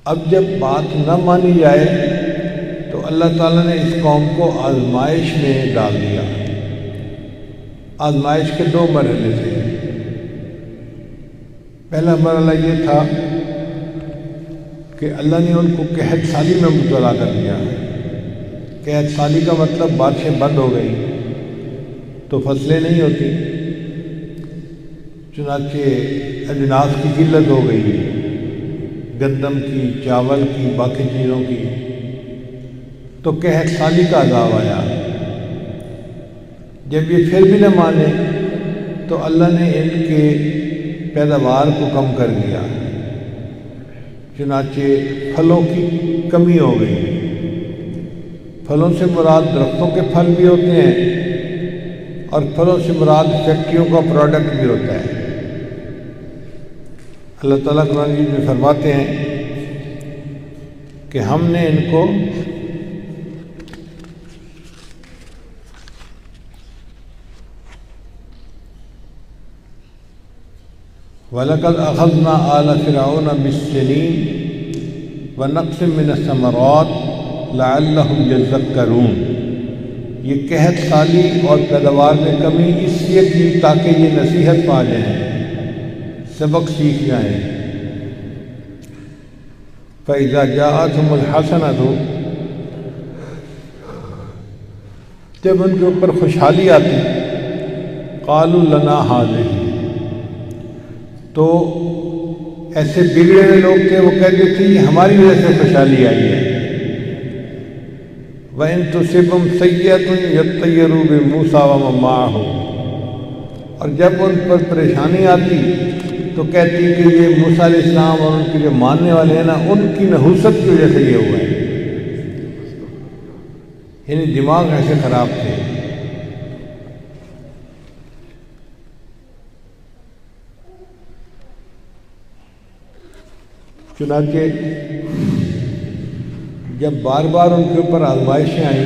اب جب بات نہ مانی جائے تو اللہ تعالیٰ نے اس قوم کو آزمائش میں ڈال دیا۔ آزمائش کے دو مرحلے تھے۔ پہلا مرحلہ یہ تھا کہ اللہ نے ان کو قحط سالی میں مبتلا کر دیا۔ قحط سالی کا مطلب بارشیں بند ہو گئی تو فصلیں نہیں ہوتی، چنانچہ اجناس کی قلت ہو گئی، گندم کی، چاول کی، باقی چیزوں کی، تو قحط سالی کا عذاب آیا۔ جب یہ پھر بھی نہ مانے تو اللہ نے ان کے پیداوار کو کم کر دیا، چنانچہ پھلوں کی کمی ہو گئی۔ پھلوں سے مراد درختوں کے پھل بھی ہوتے ہیں اور پھلوں سے مراد فیکٹریوں کا پروڈکٹ بھی ہوتا ہے۔ اللہ تعالیٰ قرآن مجید میں فرماتے ہیں کہ ہم نے ان کو وَلَقَدْ أَخَذْنَا آلَ فِرْعَوْنَ بِالسِّنِينِ وَنَقْصٍ مِّنَ الثَّمَرَاتِ لَعَلَّهُمْ يَذَّكَّرُونَ۔ یہ قحط سالی اور پیداوار میں کمی اس لیے کی تاکہ یہ نصیحت پا جائیں، سبق سیکھ جائیں۔ فَإِذَا جَاءَتْهُمُ الْحَسَنَةُ، جب ان کے اوپر خوشحالی آتی، قَالُوا لَنَا هَٰذِهِ، تو ایسے بگڑے ہوئے لوگ تھے وہ کہتے تھے یہ ہماری وجہ سے خوشحالی آئی ہے۔ وَإِن تُصِبْهُمْ سَيِّئَةٌ يَطَّيَّرُوا بِمُوسَىٰ وَمَن مَّعَهُ، اور جب ان پر پریشانی آتی تو کہتی کہ یہ موسیٰ علیہ السلام اور ان کے جو ماننے والے ہیں نا، ان کی نحوست کی وجہ سے یہ ہوا ہے۔ یعنی دماغ ایسے خراب تھے۔ چنانچہ جب بار بار ان کے اوپر آزمائشیں آئیں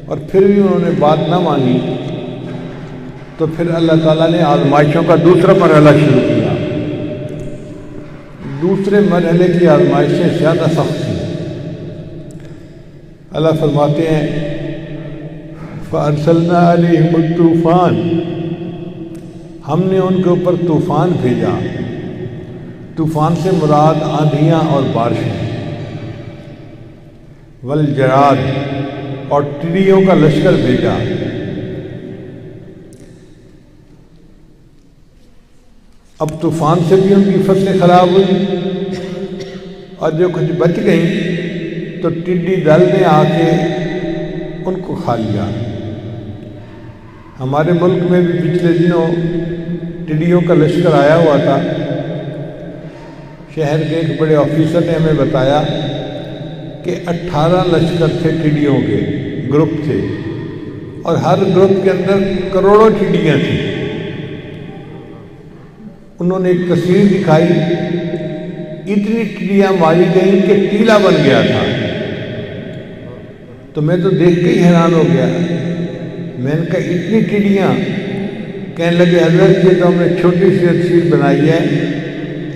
اور پھر بھی انہوں نے بات نہ مانی تو پھر اللہ تعالیٰ نے آزمائشوں کا دوسرا مرحلہ شروع کیا۔ دوسرے مرحلے کی آزمائشیں زیادہ سخت تھیں۔ اللہ فرماتے ہیں فَأَرْسَلْنَا عَلَيْهِمُ الطُّوفَانَ، ہم نے ان کے اوپر طوفان بھیجا۔ طوفان سے مراد آندھیاں اور بارشیں، والجراد، اور ٹڈیوں کا لشکر بھیجا۔ اب طوفان سے بھی ان کی فصلیں خراب ہوئی اور جو کچھ بچ گئیں تو ٹڈی دل نے آ کے ان کو کھا لیا۔ ہمارے ملک میں بھی پچھلے دنوں ٹڈیوں کا لشکر آیا ہوا تھا۔ شہر کے ایک بڑے آفیسر نے ہمیں بتایا کہ 18 لشکر تھے ٹڈیوں کے، گروپ تھے، اور ہر گروپ کے اندر کروڑوں ٹڈیاں تھیں۔ انہوں نے ایک تصویر دکھائی، اتنی ٹڈیاں ماری گئیں کہ ٹیلا بن گیا تھا۔ تو میں تو دیکھ کے ہی حیران ہو گیا۔ میں نے کہا اتنی ٹڈیاں؟ کہنے لگے حضرت یہ تو ہم نے چھوٹی سی تصویر بنائی ہے،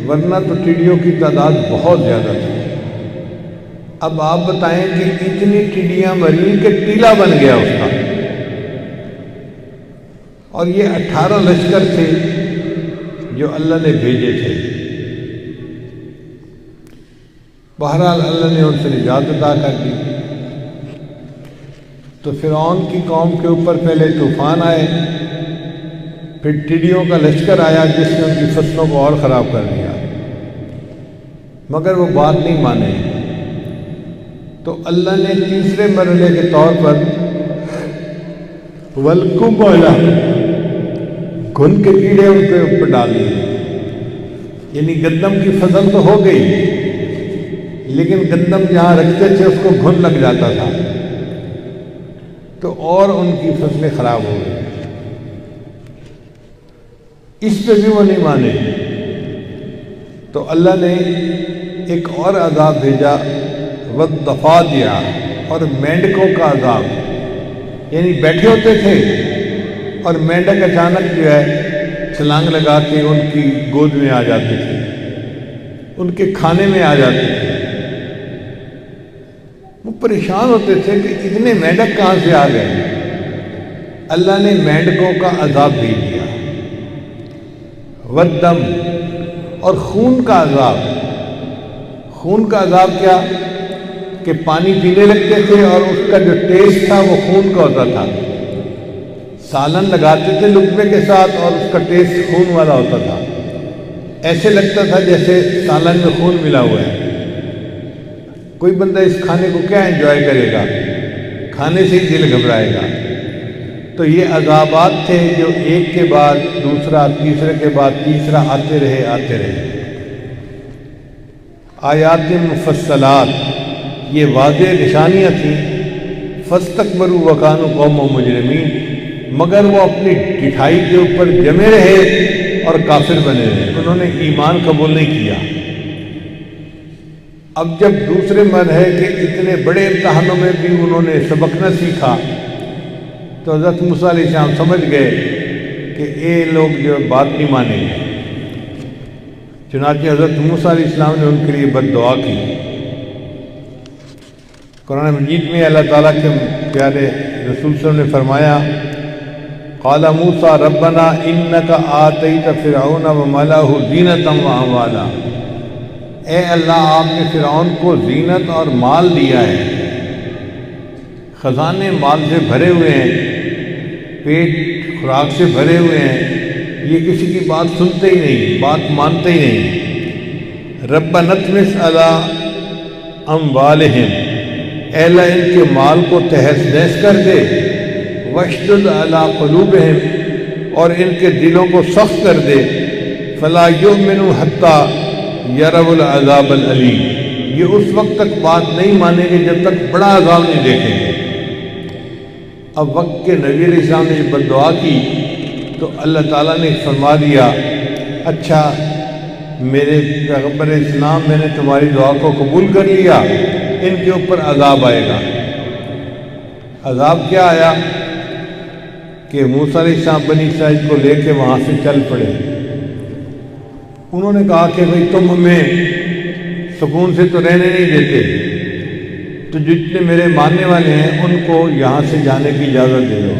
ورنہ تو ٹڈیوں کی تعداد بہت زیادہ تھی۔ اب آپ بتائیں کہ اتنی ٹڈیاں مری کہ ٹیلا بن گیا اس کا، اور یہ 18 لشکر تھے جو اللہ نے بھیجے تھے۔ بہرحال اللہ نے ان سے نجات عطا کر دی۔ تو فرعون کی قوم کے اوپر پہلے طوفان آئے، پھر ٹڈیوں کا لشکر آیا جس نے ان کی فصلوں کو اور خراب کر دیا، مگر وہ بات نہیں مانے۔ تو اللہ نے تیسرے مرحلے کے طور پر وَالْقُمَلَ، گھن کے کیڑے ان کے اوپر ڈال دیے۔ یعنی گندم کی فصل تو ہو گئی، لیکن گندم جہاں رکھتے تھے اس کو گھن لگ جاتا تھا، تو اور ان کی فصلیں خراب ہو گئی۔ اس پہ بھی وہ نہیں مانے تو اللہ نے ایک اور عذاب بھیجا، وَالضَّفَادِعَ، اور مینڈکوں کا عذاب۔ یعنی بیٹھے ہوتے تھے اور مینڈک اچانک جو ہے چھلانگ لگا کے ان کی گود میں آ جاتے تھے۔ ان کے کھانے میں آ جاتے تھے۔ وہ پریشان ہوتے تھے کہ اتنے مینڈک کہاں سے آ گئے۔ اللہ نے مینڈکوں کا عذاب بھیج دیا، والدم، اور خون کا عذاب۔ خون کا عذاب کیا کہ پانی پینے لگتے تھے اور اس کا جو ٹیسٹ تھا وہ خون کا ہوتا تھا۔ سالن لگاتے تھے لقمے کے ساتھ اور اس کا ٹیسٹ خون والا ہوتا تھا، ایسے لگتا تھا جیسے سالن میں خون ملا ہوا ہے۔ کوئی بندہ اس کھانے کو کیا انجوائے کرے گا، کھانے سے ہی دل گھبرائے گا۔ تو یہ عذابات تھے جو ایک کے بعد دوسرا، تیسرے کے بعد تیسرا آتے رہے۔ آیات مفصلات، یہ واضح نشانیاں تھیں۔ فاستکبروا وکانوا قوما مجرمین، مگر وہ اپنی ڈٹھائی کے اوپر جمے رہے اور کافر بنے رہے، انہوں نے ایمان قبول نہیں کیا۔ اب جب دوسرے مرحلے کے اتنے بڑے امتحانوں میں بھی انہوں نے سبق نہ سیکھا تو حضرت موسیٰ علیہ السلام سمجھ گئے کہ یہ لوگ جو بات نہیں مانیں گے۔ چنانچہ حضرت موسیٰ علیہ السلام نے ان کے لیے بد دعا کی۔ قرآن مجید میں اللہ تعالیٰ کے پیارے رسول صلی اللہ علیہ وسلم نے فرمایا، قال موسیٰ ربنا انک آتیت فرعون وملأہ زینۃ واموالا، اے اللہ آپ نے فرعون کو زینت اور مال دیا ہے، خزانے مال سے بھرے ہوئے ہیں، پیٹ خوراک سے بھرے ہوئے ہیں، یہ کسی کی بات سنتے ہی نہیں، بات مانتے ہی نہیں۔ ربنا اطمس علی اموالہم، اے اللہ ان کے مال کو تہس نہس کر دے، واشدد علی قلوبہم، اور ان کے دلوں کو سخت کر دے، فلا یؤمنوا حتی یروا العذاب العلیم، یہ اس وقت تک بات نہیں مانیں گے جب تک بڑا عذاب نہیں دیکھیں گے۔ اب وقت کے نبی علیہ السلام نے بد دعا کی تو اللہ تعالیٰ نے فرما دیا، اچھا میرے پیغمبر اسلام، میں نے تمہاری دعا کو قبول کر لیا، ان کے اوپر عذاب آئے گا۔ عذاب کیا آیا کہ موسیٰ علیہ السلام بنی اسرائیل کو لے کے وہاں سے چل پڑے۔ انہوں نے کہا کہ بھئی تم ہمیں سکون سے تو رہنے نہیں دیتے، تو جتنے میرے ماننے والے ہیں ان کو یہاں سے جانے کی اجازت دے دو۔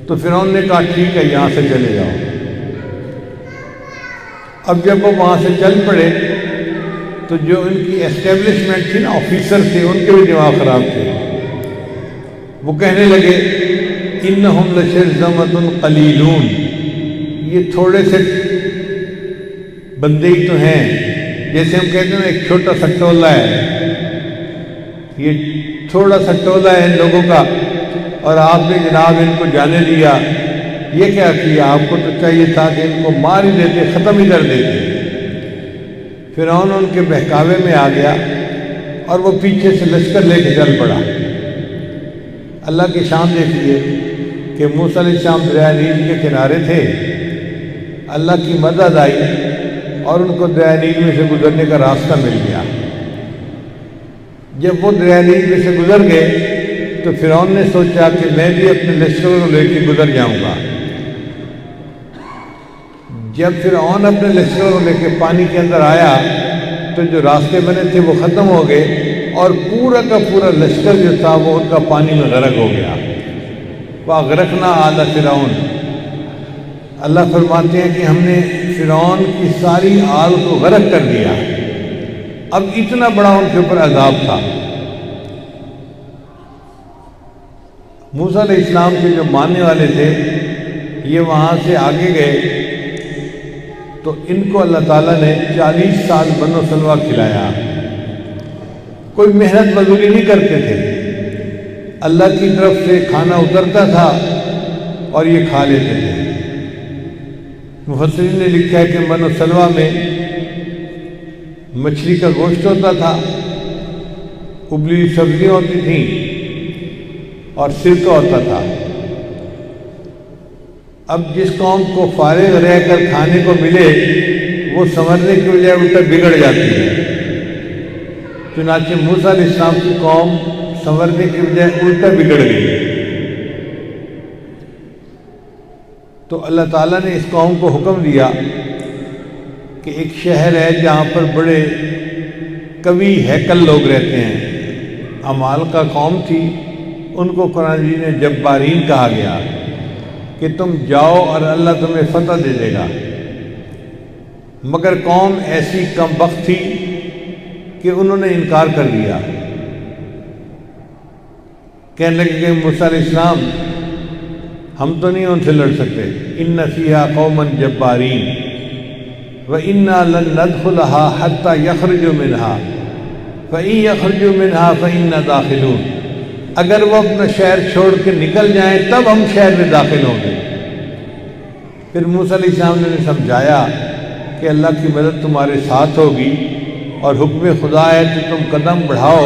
تو فرعون نے کہا ٹھیک ہے، یہاں سے چلے جاؤ۔ اب جب وہ وہاں سے چل پڑے تو جو ان کی اسٹیبلشمنٹ تھی نا، آفیسر تھے، ان کے بھی دماغ خراب تھے۔ وہ کہنے لگے انہم لشرذمۃ قلیلون، یہ تھوڑے سے بندے ہی تو ہیں، جیسے ہم کہتے ہیں ایک چھوٹا سا ٹولہ ہے، یہ تھوڑا سا ٹولہ ہے ان لوگوں کا، اور آپ نے جناب ان کو جانے دیا۔ یہ کیا کیا؟ آپ کو تو چاہیے تھا کہ ان کو مار ہی دیتے، ختم ہی کر دیتے۔ فرعون ان کے بہکاوے میں آ گیا اور وہ پیچھے سے لشکر لے کے چل پڑا۔ اللہ کی شان دیکھیے کہ موسیٰ علیہ السلام دریا نیل کے کنارے تھے، اللہ کی مدد آئی اور ان کو دریا نیل میں سے گزرنے کا راستہ مل گیا۔ جب وہ دریا نیل میں سے گزر گئے تو فرعون نے سوچا کہ میں بھی اپنے لشکروں کو لے کے گزر جاؤں گا۔ جب فرعون اپنے لشکروں کو لے کے پانی کے اندر آیا تو جو راستے بنے تھے وہ ختم ہو گئے اور پورا کا پورا لشکر جو تھا وہ ان کا پانی میں غرق ہو گیا۔ وَأَغْرَقْنَا آلَ فِرْعَوْنَ، اللہ فرماتے ہیں کہ ہم نے فرعون کی ساری آل کو غرق کر دیا۔ اب اتنا بڑا ان کے اوپر عذاب تھا۔ موسیٰ علیہ السلام کے جو ماننے والے تھے یہ وہاں سے آگے گئے تو ان کو اللہ تعالیٰ نے 40 سال بن و سلوہ کھلایا۔ کوئی محنت مزدوری نہیں کرتے تھے، اللہ کی طرف سے کھانا اترتا تھا اور یہ کھا لیتے تھے۔ مفسرین نے لکھا ہے کہ بن و سلوہ میں مچھلی کا گوشت ہوتا تھا، ابلی سبزیاں ہوتی تھیں اور سرکہ ہوتا تھا۔ اب جس قوم کو فارغ رہ کر کھانے کو ملے وہ سنورنے کی بجائے الٹا بگڑ جاتی ہے۔ چنانچہ موسیٰ علیہ السلام کی قوم سنورنے کی بجائے الٹا بگڑ گئی۔ تو اللہ تعالیٰ نے اس قوم کو حکم دیا کہ ایک شہر ہے جہاں پر بڑے قوی ہیکل لوگ رہتے ہیں، عمالقہ قوم تھی، ان کو قرآن جی نے جبارین کہا گیا کہ تم جاؤ اور اللہ تمہیں فتح دے دے گا۔ مگر قوم ایسی کم بخت تھی کہ انہوں نے انکار کر دیا، کہنے لگے کہ موسیٰ علیہ السلام ہم تو نہیں ان سے لڑ سکتے، ان فیہا قوما جبارین وَإِنَّا لَن نَدْخُلَهَا حَتَّى يَخْرُجُوا مِنْهَا فَإِن يَخْرُجُوا مِنْهَا فَإِنَّا دَاخِلُونَ، اگر وہ اپنا شہر چھوڑ کے نکل جائیں تب ہم شہر میں داخل ہوں گے۔ پھر موسیٰ علیہ السلام نے سمجھایا کہ اللہ کی مدد تمہارے ساتھ ہوگی اور حکم خدا ہے کہ تم قدم بڑھاؤ،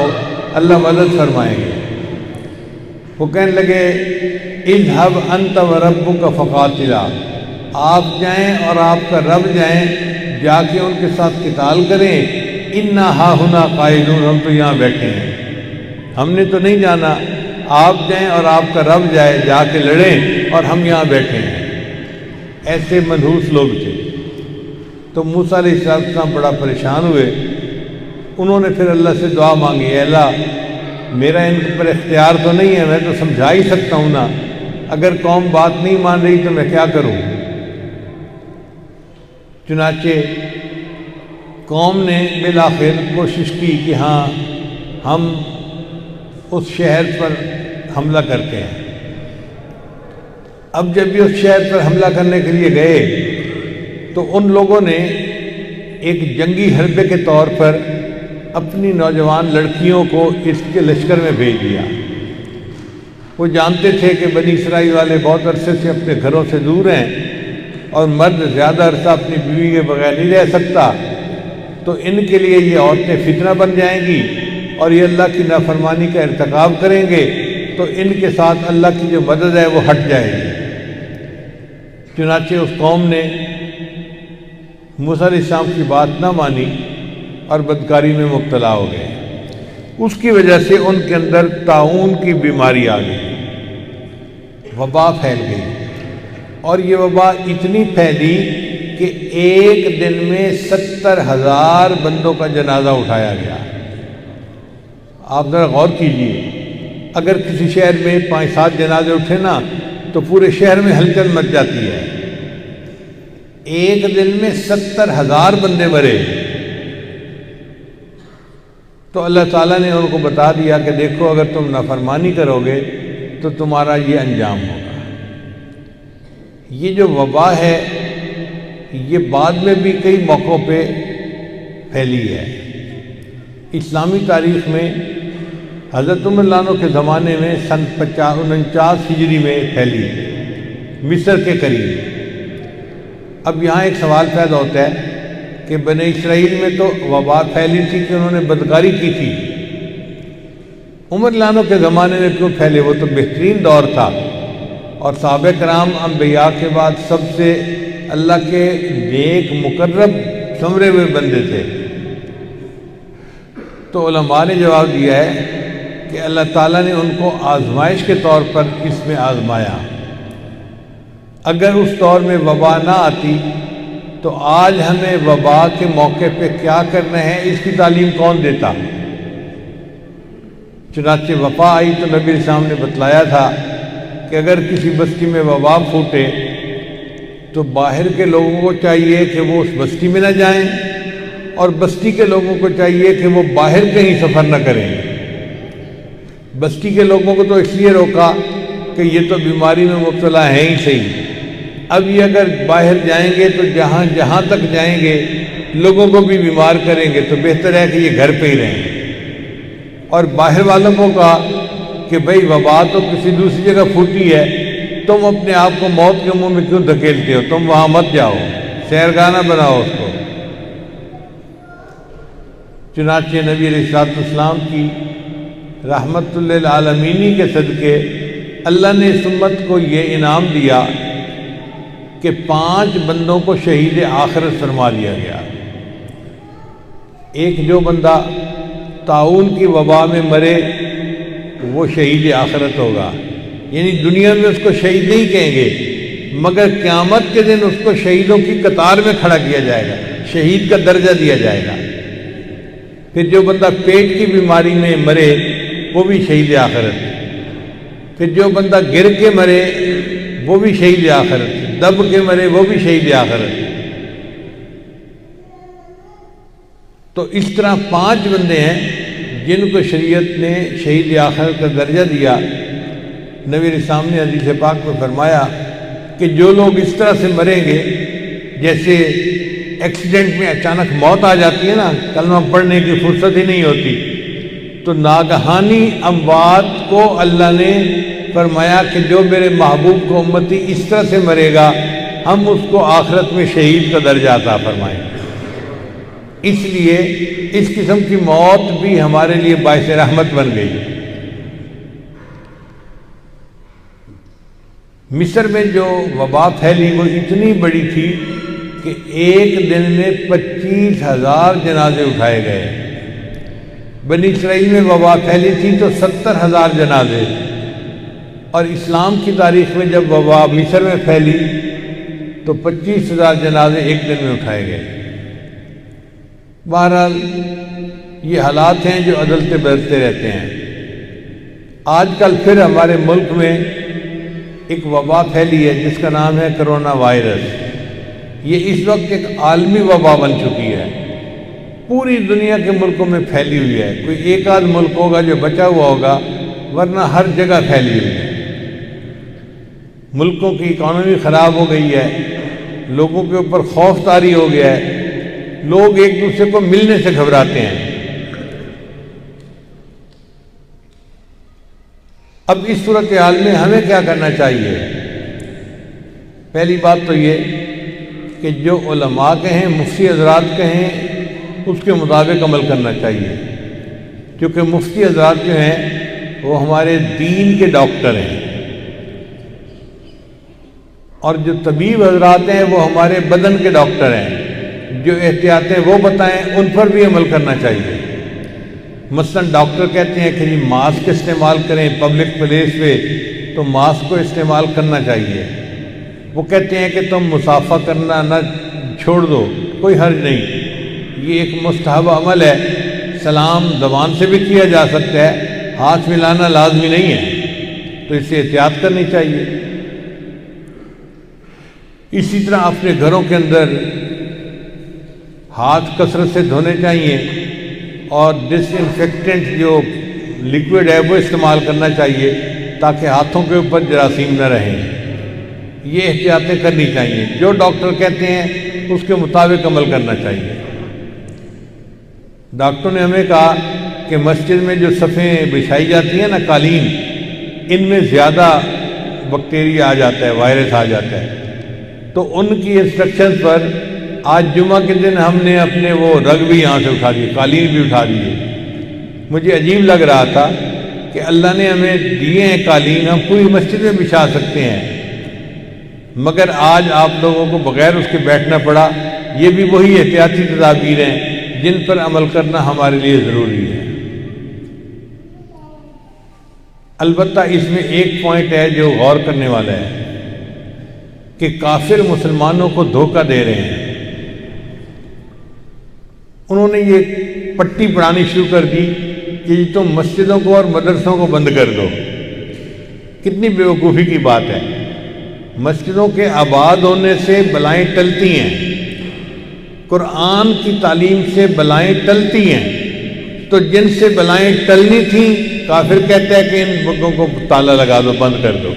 اللہ مدد فرمائیں گے۔ وہ کہنے لگے اذهب انت وربک فقاتلا، آپ جائیں اور آپ کا رب جائیں، جا کے ان کے ساتھ قتال کریں، انا ہاہنا قاعدون، ہم تو یہاں بیٹھے ہیں، ہم نے تو نہیں جانا، آپ جائیں اور آپ کا رب جائے، جا کے لڑیں اور ہم یہاں بیٹھے ہیں۔ ایسے منحوس لوگ تھے۔ تو موسیٰ علیہ السلام بڑا پریشان ہوئے، انہوں نے پھر اللہ سے دعا مانگی، اے اللہ میرا ان پر اختیار تو نہیں ہے، میں تو سمجھا ہی سکتا ہوں نا، اگر قوم بات نہیں مان رہی تو میں کیا کروں؟ چنانچہ قوم نے بالآخر کوشش کی کہ ہاں ہم اس شہر پر حملہ کرتے ہیں۔ اب جب بھی اس شہر پر حملہ کرنے کے لیے گئے تو ان لوگوں نے ایک جنگی حربے کے طور پر اپنی نوجوان لڑکیوں کو اس کے لشکر میں بھیج دیا۔ وہ جانتے تھے کہ بنی اسرائیل والے بہت عرصے سے اپنے گھروں سے دور ہیں اور مرد زیادہ عرصہ اپنی بیوی کے بغیر نہیں رہ سکتا، تو ان کے لیے یہ عورتیں فتنہ بن جائیں گی اور یہ اللہ کی نافرمانی کا ارتکاب کریں گے، تو ان کے ساتھ اللہ کی جو مدد ہے وہ ہٹ جائے گی۔ چنانچہ اس قوم نے موسیٰ علیہ السلام کی بات نہ مانی اور بدکاری میں مبتلا ہو گئے۔ اس کی وجہ سے ان کے اندر طاعون کی بیماری آ گئی، وبا پھیل گئی، اور یہ وبا اتنی پھیلی کہ ایک دن میں 70,000 بندوں کا جنازہ اٹھایا گیا۔ آپ ذرا غور کیجئے، اگر کسی شہر میں 5-7 جنازے اٹھے نا تو پورے شہر میں ہلچل مچ جاتی ہے۔ ایک دن میں 70,000 بندے مرے، تو اللہ تعالیٰ نے ان کو بتا دیا کہ دیکھو اگر تم نافرمانی کرو گے تو تمہارا یہ انجام ہوگا۔ یہ جو وبا ہے یہ بعد میں بھی کئی موقعوں پہ پھیلی ہے۔ اسلامی تاریخ میں حضرت عمر رضی اللہ عنہ کے زمانے میں سن 49 ہجری میں پھیلی، مصر کے قریب۔ اب یہاں ایک سوال پیدا ہوتا ہے کہ بنی اسرائیل میں تو وبا پھیلی تھی کہ انہوں نے بدکاری کی تھی، عمر رضی اللہ عنہ کے زمانے میں کیوں پھیلے؟ وہ تو بہترین دور تھا اور صحابہ کرام انبیاء کے بعد سب سے اللہ کے نیک مقرب سمرے ہوئے بندے تھے۔ تو علماء نے جواب دیا ہے کہ اللہ تعالیٰ نے ان کو آزمائش کے طور پر اس میں آزمایا۔ اگر اس دور میں وبا نہ آتی تو آج ہمیں وبا کے موقع پہ کیا کرنا ہے اس کی تعلیم کون دیتا؟ چنانچہ وبا آئی تو نبی السلام نے بتلایا تھا کہ اگر کسی بستی میں وبا پھوٹے تو باہر کے لوگوں کو چاہیے کہ وہ اس بستی میں نہ جائیں، اور بستی کے لوگوں کو چاہیے کہ وہ باہر کہیں سفر نہ کریں۔ بستی کے لوگوں کو تو اس لیے روکا کہ یہ تو بیماری میں مبتلا ہیں ہی صحیح، اب یہ اگر باہر جائیں گے تو جہاں تک جائیں گے لوگوں کو بھی بیمار کریں گے، تو بہتر ہے کہ یہ گھر پہ ہی رہیں۔ اور باہر والوں کو کہا کہ بھئی وبا تو کسی دوسری جگہ پھوٹی ہے، تم اپنے آپ کو موت کے منہ میں کیوں دھکیلتے ہو؟ تم وہاں مت جاؤ، سیرگاہ بناؤ اس کو۔ چنانچہ نبی علیہ السلام کی رحمت للعالمین کے صدقے اللہ نے اس امت کو یہ انعام دیا کہ 5 بندوں کو شہید آخرت فرما دیا گیا۔ ایک جو بندہ طاعون کی وبا میں مرے وہ شہید آخرت ہوگا، یعنی دنیا میں اس کو شہید نہیں کہیں گے، مگر قیامت کے دن اس کو شہیدوں کی قطار میں کھڑا کیا جائے گا۔ شہید کا درجہ دیا جائے گا۔ پھر جو بندہ پیٹ کی بیماری میں مرے وہ بھی شہید آخرت، پھر جو بندہ گر کے مرے وہ بھی شہید آخرت، دب کے مرے وہ بھی شہید آخرت۔ تو اس طرح 5 بندے ہیں جن کو شریعت نے شہید آخرت کا درجہ دیا۔ نبی علیہ السلام نے حدیث پاک میں فرمایا کہ جو لوگ اس طرح سے مریں گے، جیسے ایکسیڈنٹ میں اچانک موت آ جاتی ہے نا، کلمہ پڑھنے کی فرصت ہی نہیں ہوتی، تو ناگہانی اموات کو اللہ نے فرمایا کہ جو میرے محبوب کو امتی اس طرح سے مرے گا ہم اس کو آخرت میں شہید کا درجہ عطا فرمائیں گے۔ اس لیے اس قسم کی موت بھی ہمارے لیے باعث رحمت بن گئی۔ مصر میں جو وبا پھیلی وہ اتنی بڑی تھی کہ ایک دن میں 25,000 جنازے اٹھائے گئے۔ بنی اسرائیل میں وبا پھیلی تھی تو 70,000 جنازے، اور اسلام کی تاریخ میں جب وبا مصر میں پھیلی تو 25,000 جنازے ایک دن میں اٹھائے گئے۔ بہرحال یہ حالات ہیں جو عدلتے بدلتے رہتے ہیں۔ آج کل پھر ہمارے ملک میں ایک وبا پھیلی ہے جس کا نام ہے کرونا وائرس۔ یہ اس وقت ایک عالمی وبا بن چکی ہے، پوری دنیا کے ملکوں میں پھیلی ہوئی ہے۔ کوئی ایک آدھ ملک ہوگا جو بچا ہوا ہوگا، ورنہ ہر جگہ پھیلی ہوئی ہے۔ ملکوں کی اکانومی خراب ہو گئی ہے، لوگوں کے اوپر خوف طاری ہو گیا ہے، لوگ ایک دوسرے کو ملنے سے گھبراتے ہیں۔ اب اس صورتحال میں ہمیں کیا کرنا چاہیے؟ پہلی بات تو یہ کہ جو علماء کہیں، مفتی حضرات کہیں، اس کے مطابق عمل کرنا چاہیے، کیونکہ مفتی حضرات جو ہیں وہ ہمارے دین کے ڈاکٹر ہیں، اور جو طبیب حضرات ہیں وہ ہمارے بدن کے ڈاکٹر ہیں۔ جو احتیاطیں وہ بتائیں ان پر بھی عمل کرنا چاہیے۔ مثلاً ڈاکٹر کہتے ہیں کہ جی ماسک استعمال کریں پبلک پلیس پہ، تو ماسک کو استعمال کرنا چاہیے۔ وہ کہتے ہیں کہ تم مصافحہ کرنا نہ چھوڑ دو، کوئی حرج نہیں، یہ ایک مستحب عمل ہے، سلام زبان سے بھی کیا جا سکتا ہے، ہاتھ ملانا لازمی نہیں ہے، تو اس سے احتیاط کرنی چاہیے۔ اسی طرح اپنے گھروں کے اندر ہاتھ کثرت سے دھونے چاہیے، اور ڈس انفیکٹنٹ جو لیکوڈ ہے وہ استعمال کرنا چاہیے تاکہ ہاتھوں کے اوپر جراثیم نہ رہیں۔ یہ احتیاطیں کرنی چاہیے، جو ڈاکٹر کہتے ہیں اس کے مطابق عمل کرنا چاہیے۔ ڈاکٹر نے ہمیں کہا کہ مسجد میں جو صفیں بچھائی جاتی ہیں نا، قالین، ان میں زیادہ بیکٹیریا آ جاتا ہے، وائرس آ جاتا ہے، تو ان کی انسٹرکشن پر آج جمعہ کے دن ہم نے اپنے وہ رگ بھی یہاں سے اٹھا دیے، قالین بھی اٹھا دیے۔ مجھے عجیب لگ رہا تھا کہ اللہ نے ہمیں دیے ہیں قالین، ہم پوری مسجد میں بچھا سکتے ہیں، مگر آج آپ لوگوں کو بغیر اس کے بیٹھنا پڑا۔ یہ بھی وہی احتیاطی تدابیر ہیں جن پر عمل کرنا ہمارے لیے ضروری ہے۔ البتہ اس میں ایک پوائنٹ ہے جو غور کرنے والا ہے کہ کافر مسلمانوں کو دھوکہ دے رہے ہیں۔ انہوں نے یہ پٹی پڑھانی شروع کر دی کہ تم مسجدوں کو اور مدرسوں کو بند کر دو۔ کتنی بیوقوفی کی بات ہے۔ مسجدوں کے آباد ہونے سے بلائیں ٹلتی ہیں، قرآن کی تعلیم سے بلائیں ٹلتی ہیں، تو جن سے بلائیں ٹلنی تھیں کافر کہتا ہے کہ ان بگوں کو تالا لگا دو، بند کر دو۔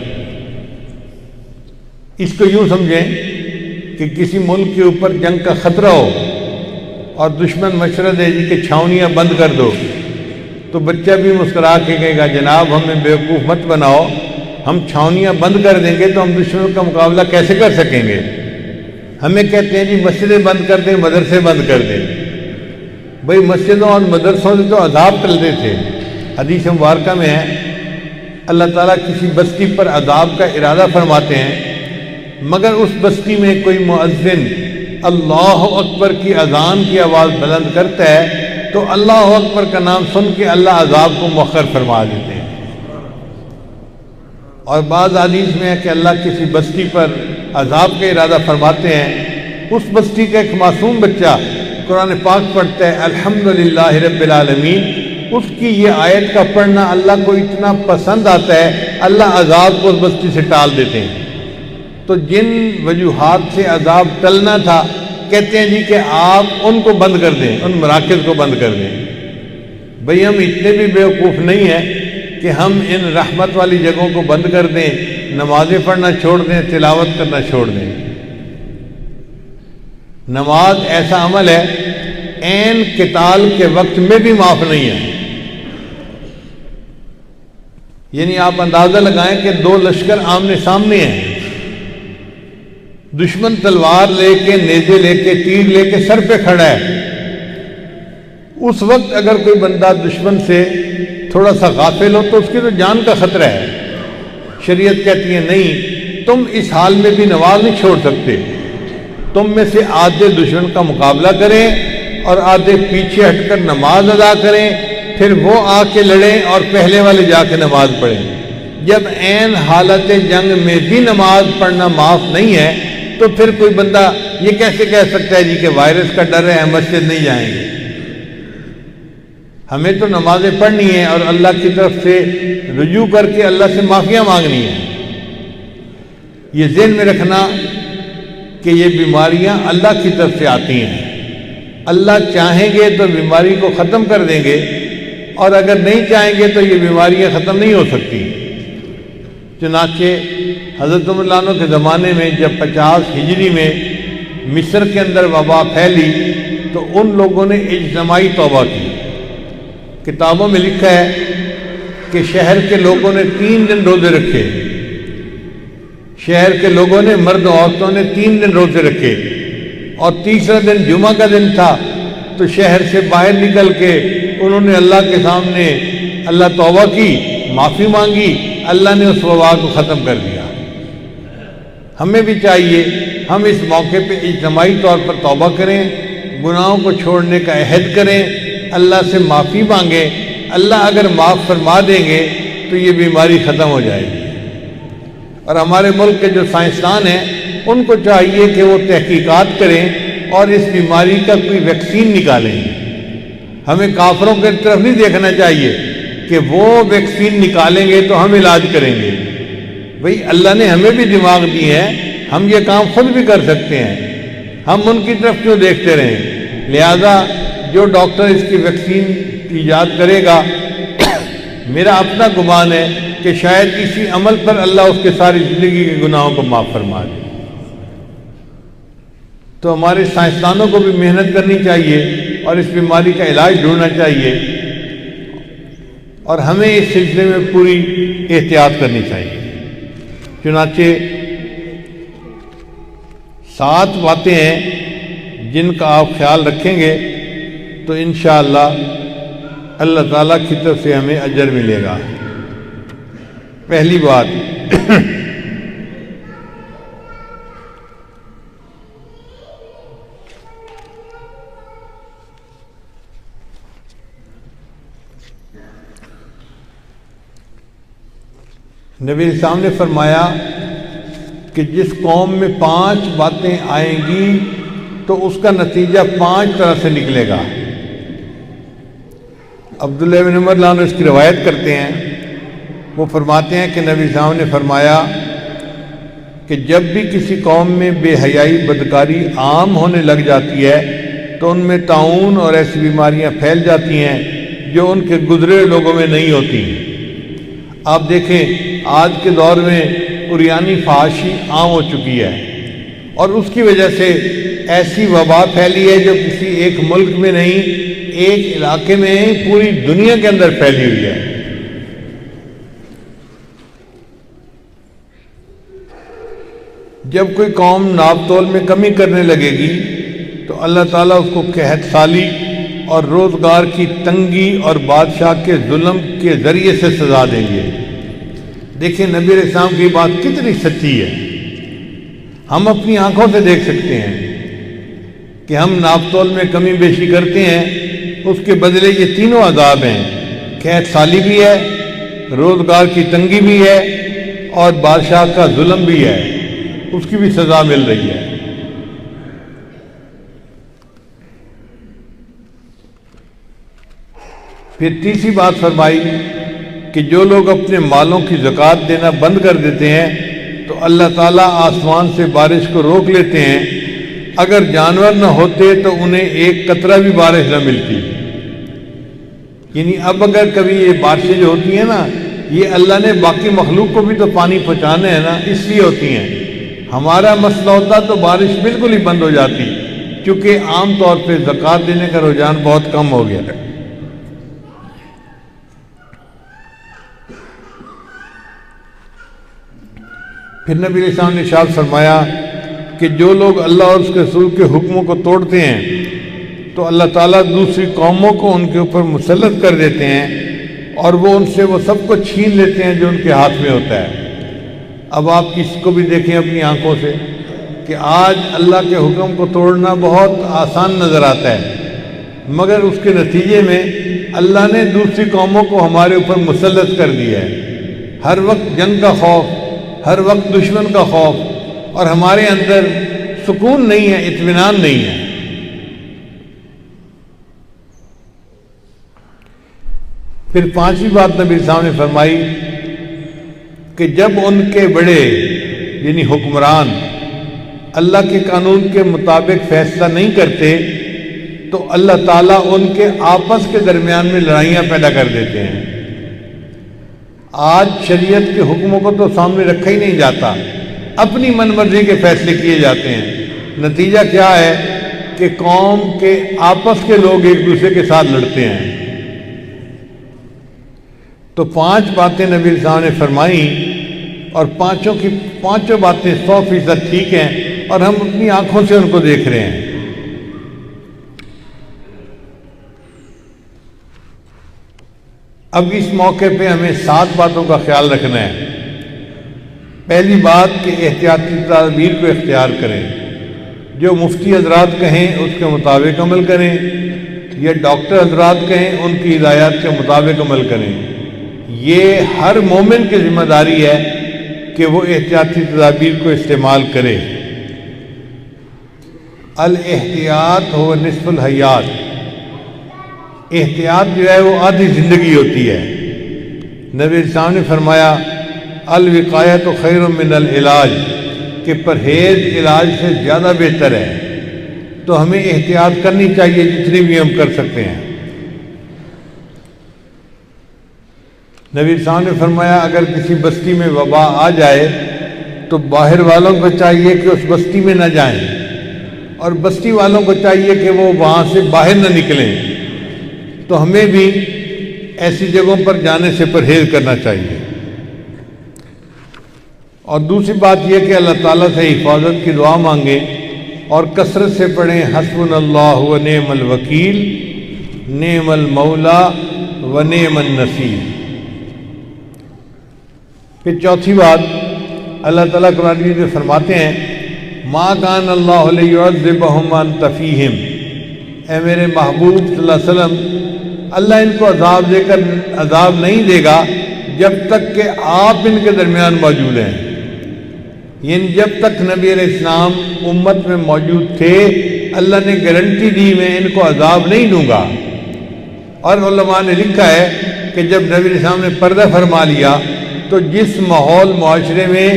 اس کو یوں سمجھیں کہ کسی ملک کے اوپر جنگ کا خطرہ ہو اور دشمن مشورہ دے جی کہ چھاونیاں بند کر دو، تو بچہ بھی مسکرا کے کہے گا جناب ہمیں بیوقوف مت بناؤ، ہم چھاونیاں بند کر دیں گے تو ہم دشمن کا مقابلہ کیسے کر سکیں گے؟ ہمیں کہتے ہیں جی مسجدیں بند کر دیں، مدرسے بند کر دیں۔ بھئی مسجدوں اور مدرسوں سے تو عذاب ٹلتے تھے۔ حدیث مبارکہ میں ہے اللہ تعالیٰ کسی بستی پر عذاب کا ارادہ فرماتے ہیں، مگر اس بستی میں کوئی مؤذن اللہ اکبر کی اذان کی آواز بلند کرتا ہے تو اللہ اکبر کا نام سن کے اللہ عذاب کو مؤخر فرما دیتے ہیں۔ اور بعض حدیث میں ہے کہ اللہ کسی بستی پر عذاب کا ارادہ فرماتے ہیں، اس بستی کا ایک معصوم بچہ قرآن پاک پڑھتا ہے الحمدللہ رب العالمین، اس کی یہ آیت کا پڑھنا اللہ کو اتنا پسند آتا ہے، اللہ عذاب کو اس بستی سے ٹال دیتے ہیں۔ تو جن وجوہات سے عذاب ٹلنا تھا، کہتے ہیں جی کہ آپ ان کو بند کر دیں، ان مراکز کو بند کر دیں۔ بھئی ہم اتنے بھی بیوقوف نہیں ہیں کہ ہم ان رحمت والی جگہوں کو بند کر دیں، نمازیں پڑھنا چھوڑ دیں، تلاوت کرنا چھوڑ دیں۔ نماز ایسا عمل ہے عین قتال کے وقت میں بھی معاف نہیں ہے۔ یعنی آپ اندازہ لگائیں کہ دو لشکر آمنے سامنے ہیں، دشمن تلوار لے کے، نیزے لے کے، تیر لے کے سر پہ کھڑا ہے۔ اس وقت اگر کوئی بندہ دشمن سے تھوڑا سا غافل ہو تو اس کی تو جان کا خطرہ ہے۔ شریعت کہتی ہے نہیں، تم اس حال میں بھی نماز نہیں چھوڑ سکتے، تم میں سے آدھے دشمن کا مقابلہ کریں اور آدھے پیچھے ہٹ کر نماز ادا کریں، پھر وہ آ کے لڑیں اور پہلے والے جا کے نماز پڑھیں۔ جب عین حالت جنگ میں بھی نماز پڑھنا معاف نہیں ہے تو پھر کوئی بندہ یہ کیسے کہہ سکتا ہے جی کہ وائرس کا ڈر ہے، مسجد نہیں جائیں گے؟ ہمیں تو نمازیں پڑھنی ہیں اور اللہ کی طرف سے رجوع کر کے اللہ سے معافیاں مانگنی ہیں۔ یہ ذہن میں رکھنا کہ یہ بیماریاں اللہ کی طرف سے آتی ہیں، اللہ چاہیں گے تو بیماری کو ختم کر دیں گے، اور اگر نہیں چاہیں گے تو یہ بیماریاں ختم نہیں ہو سکتی۔ چنانچہ حضرت عمر رضی اللہ عنہ کے زمانے میں جب 50 ہجری میں مصر کے اندر وبا پھیلی تو ان لوگوں نے اجتماعی توبہ کی۔ کتابوں میں لکھا ہے کہ شہر کے لوگوں نے 3 دن روزے رکھے، شہر کے لوگوں نے، مرد و عورتوں نے 3 دن روزے رکھے، اور تیسرا دن جمعہ کا دن تھا تو شہر سے باہر نکل کے انہوں نے اللہ کے سامنے اللہ توبہ کی، معافی مانگی، اللہ نے اس وبا کو ختم کر دیا۔ ہمیں بھی چاہیے ہم اس موقع پہ اجتماعی طور پر توبہ کریں، گناہوں کو چھوڑنے کا عہد کریں، اللہ سے معافی مانگیں۔ اللہ اگر معاف فرما دیں گے تو یہ بیماری ختم ہو جائے گی۔ اور ہمارے ملک کے جو سائنسدان ہیں ان کو چاہیے کہ وہ تحقیقات کریں اور اس بیماری کا کوئی ویکسین نکالیں۔ ہمیں کافروں کی طرف نہیں دیکھنا چاہیے کہ وہ ویکسین نکالیں گے تو ہم علاج کریں گے۔ بھئی اللہ نے ہمیں بھی دماغ دی ہے، ہم یہ کام خود بھی کر سکتے ہیں، ہم ان کی طرف کیوں دیکھتے رہیں؟ لہذا جو ڈاکٹر اس کی ویکسین ایجاد کرے گا، میرا اپنا گمان ہے کہ شاید اسی عمل پر اللہ اس کے ساری زندگی کے گناہوں کو معاف فرما دے۔ تو ہمارے سائنسدانوں کو بھی محنت کرنی چاہیے اور اس بیماری کا علاج ڈھونڈنا چاہیے، اور ہمیں اس سلسلے میں پوری احتیاط کرنی چاہیے۔ چنانچہ 7 باتیں ہیں جن کا آپ خیال رکھیں گے تو انشاءاللہ اللہ تعالیٰ کی طرف سے ہمیں اجر ملے گا۔ پہلی بات، نبی اسلام نے فرمایا کہ جس قوم میں 5 باتیں آئیں گی تو اس کا نتیجہ 5 طرح سے نکلے گا۔ عبداللہ بن عمر رضی اللہ عنہ اس کی روایت کرتے ہیں، وہ فرماتے ہیں کہ نبی اسلام نے فرمایا کہ جب بھی کسی قوم میں بے حیائی، بدکاری عام ہونے لگ جاتی ہے تو ان میں طاعون اور ایسی بیماریاں پھیل جاتی ہیں جو ان کے گزرے لوگوں میں نہیں ہوتی۔ آپ دیکھیں آج کے دور میں عریانی فحاشی عام ہو چکی ہے، اور اس کی وجہ سے ایسی وبا پھیلی ہے جو کسی ایک ملک میں نہیں، ایک علاقے میں پوری دنیا کے اندر پھیلی ہوئی ہے۔ جب کوئی قوم ناپ تول میں کمی کرنے لگے گی تو اللہ تعالیٰ اس کو قحط سالی اور روزگار کی تنگی اور بادشاہ کے ظلم کے ذریعے سے سزا دیں گے۔ دیکھیں نبی علیہ السلام کی بات کتنی سچی ہے، ہم اپنی آنکھوں سے دیکھ سکتے ہیں کہ ہم ناپ تول میں کمی بیشی کرتے ہیں، اس کے بدلے یہ تینوں عذاب ہیں، قحط سالی بھی ہے، روزگار کی تنگی بھی ہے، اور بادشاہ کا ظلم بھی ہے، اس کی بھی سزا مل رہی ہے۔ پھر تیسری بات فرمائی کہ جو لوگ اپنے مالوں کی زکوٰۃ دینا بند کر دیتے ہیں تو اللہ تعالیٰ آسمان سے بارش کو روک لیتے ہیں، اگر جانور نہ ہوتے تو انہیں ایک قطرہ بھی بارش نہ ملتی۔ یعنی اب اگر کبھی یہ بارشیں جو ہوتی ہیں نا، یہ اللہ نے باقی مخلوق کو بھی تو پانی پہنچانے ہیں نا، اس لیے ہوتی ہیں۔ ہمارا مسئلہ ہوتا تو بارش بالکل ہی بند ہو جاتی، کیونکہ عام طور پہ زکوٰۃ دینے کا رجحان بہت کم ہو گیا ہے۔ پھر نبی علیہ السلام نے ارشاد فرمایا کہ جو لوگ اللہ اور اس کے رسول کے حکموں کو توڑتے ہیں تو اللہ تعالیٰ دوسری قوموں کو ان کے اوپر مسلط کر دیتے ہیں اور وہ ان سے وہ سب کو چھین لیتے ہیں جو ان کے ہاتھ میں ہوتا ہے۔ اب آپ اس کو بھی دیکھیں اپنی آنکھوں سے کہ آج اللہ کے حکم کو توڑنا بہت آسان نظر آتا ہے، مگر اس کے نتیجے میں اللہ نے دوسری قوموں کو ہمارے اوپر مسلط کر دیا ہے۔ ہر وقت جنگ کا خوف، ہر وقت دشمن کا خوف، اور ہمارے اندر سکون نہیں ہے، اطمینان نہیں ہے۔ پھر پانچویں بات نبی صاحب نے فرمائی کہ جب ان کے بڑے یعنی حکمران اللہ کے قانون کے مطابق فیصلہ نہیں کرتے تو اللہ تعالیٰ ان کے آپس کے درمیان میں لڑائیاں پیدا کر دیتے ہیں۔ آج شریعت کے حکموں کو تو سامنے رکھا ہی نہیں جاتا، اپنی من مرضی کے فیصلے کیے جاتے ہیں۔ نتیجہ کیا ہے کہ قوم کے آپس کے لوگ ایک دوسرے کے ساتھ لڑتے ہیں۔ تو 5 باتیں نبی صاحب نے فرمائیں اور پانچوں باتیں 100% ٹھیک ہیں اور ہم اپنی آنکھوں سے ان کو دیکھ رہے ہیں۔ اب اس موقع پہ ہمیں 7 باتوں کا خیال رکھنا ہے۔ پہلی بات کہ احتیاطی تدابیر کو اختیار کریں، جو مفتی حضرات کہیں اس کے مطابق عمل کریں، یا ڈاکٹر حضرات کہیں ان کی ہدایات کے مطابق عمل کریں۔ یہ ہر مومن کی ذمہ داری ہے کہ وہ احتیاطی تدابیر کو استعمال کرے۔ الاحتیاط ہو نصف الحیات، احتیاط جو ہے وہ آدھی زندگی ہوتی ہے۔ نبی صاحب نے فرمایا الوقایۃ خیر من العلاج، کہ پرہیز علاج سے زیادہ بہتر ہے۔ تو ہمیں احتیاط کرنی چاہیے جتنی بھی ہم کر سکتے ہیں۔ نبی صاحب نے فرمایا اگر کسی بستی میں وبا آ جائے تو باہر والوں کو چاہیے کہ اس بستی میں نہ جائیں، اور بستی والوں کو چاہیے کہ وہ وہاں سے باہر نہ نکلیں۔ تو ہمیں بھی ایسی جگہوں پر جانے سے پرہیز کرنا چاہیے۔ اور دوسری بات یہ کہ اللہ تعالیٰ سے حفاظت کی دعا مانگیں اور کثرت سے پڑھیں حسبنا اللہ و نعم الوکیل، نعم المولا و نعم النصیر۔ پھر چوتھی بات، اللہ تعالیٰ قرآن مجید میں فرماتے ہیں ما کان اللہ لیعذبہم وانت فیہم، اے میرے محبوب صلی اللہ علیہ وسلم، اللہ ان کو عذاب نہیں دے گا جب تک کہ آپ ان کے درمیان موجود ہیں۔ یعنی جب تک نبی علیہ السلام امت میں موجود تھے اللہ نے گارنٹی دی میں ان کو عذاب نہیں دوں گا۔ اور علماء نے لکھا ہے کہ جب نبی علیہ السلام نے پردہ فرما لیا تو جس ماحول معاشرے میں